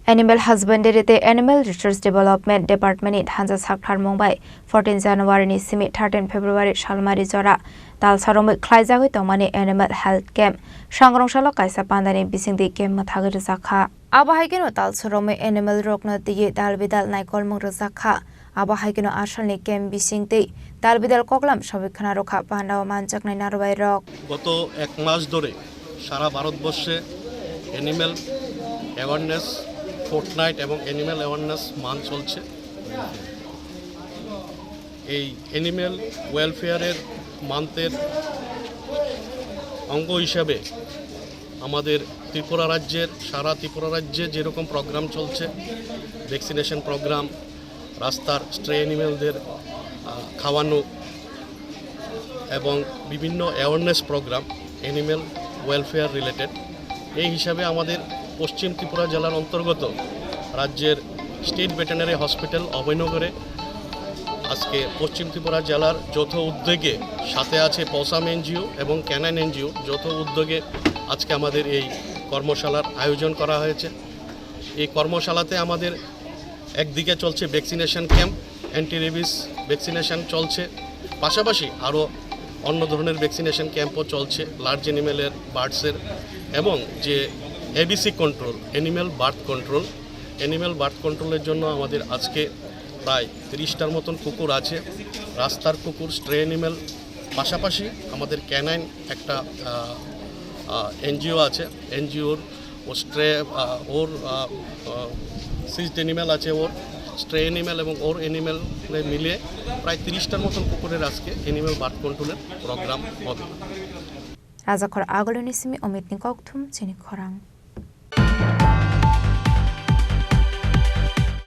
Animal Husbandry te Animal Research Development Department it Hansa Sakthar Mumbai 14 January ni simi 13 February Shalmari Jora Talsa Romoi Khlaijagwi Tongmani Animal Health Camp Sangrongsalo kaisa pandani bisingdi camp Mwthagwi Rwjakha Abahaikeno Talsa Romoi Animal Rokna tiye dalbidal naikol mung Rwjakha Abahaikeno asalni camp bisingdi dalbidal koklam সবিক্ষণা রক্ষা পান্ডাও মানচাক নাই নারবাই rock গত এক মাস ধরে সারা ভারতবর্ষে animal awareness fortnight এবং animal awareness month চলছে। এই animal ওয়েলফেয়ারের মান্থের অঙ্গ হিসাবে আমাদের ত্রিপুরা রাজ্যের সারা ত্রিপুরা রাজ্যে যেরকম প্রোগ্রাম চলছে, ভ্যাকসিনেশন প্রোগ্রাম, রাস্তার স্ট্রে অ্যানিম্যালদের খাওয়ানো এবং বিভিন্ন awareness programme animal welfare related, এই হিসাবে আমাদের পশ্চিম ত্রিপুরা জেলার অন্তর্গত রাজ্যের স্টেট ভেটেরিনারি হসপিটাল অভয়নগরে আজকে পশ্চিম ত্রিপুরা জেলার যৌথ উদ্যোগে সাথে আছে পসাম এনজিও এবং ক্যানাইন এনজিও যৌথ উদ্যোগে আজকে আমাদের এই কর্মশালার আয়োজন করা হয়েছে। এই কর্মশালাতে আমাদের একদিকে চলছে vaccination camp, anti rabies vaccination চলছে, পাশাপাশি আরও অন্য ধরনের ভ্যাকসিনেশন ক্যাম্পও চলছে, লার্জ অ্যানিমেলের, বার্ডসের, এবং যে এবিসি কন্ট্রোল অ্যানিম্যাল বার্থ কন্ট্রোলের জন্য আমাদের আজকে প্রায় 30টার মতন কুকুর আছে, রাস্তার কুকুর, স্ট্রে অ্যানিম্যাল, পাশাপাশি আমাদের ক্যানাইন একটা এনজিও আছে, এনজিওর ও স্ট্রে ওর সিজড অ্যানিম্যাল আছে, ওর স্ট্রে অ্যানিম্যাল এবং ওর অ্যানিম্যাল মিলিয়ে প্রায় 30টার মতন কুকুরের আজকে অ্যানিম্যাল বার্থ কন্ট্রোলের প্রোগ্রাম হবে। Rwjakha agoloni simi omitni kokthum Chini Khorang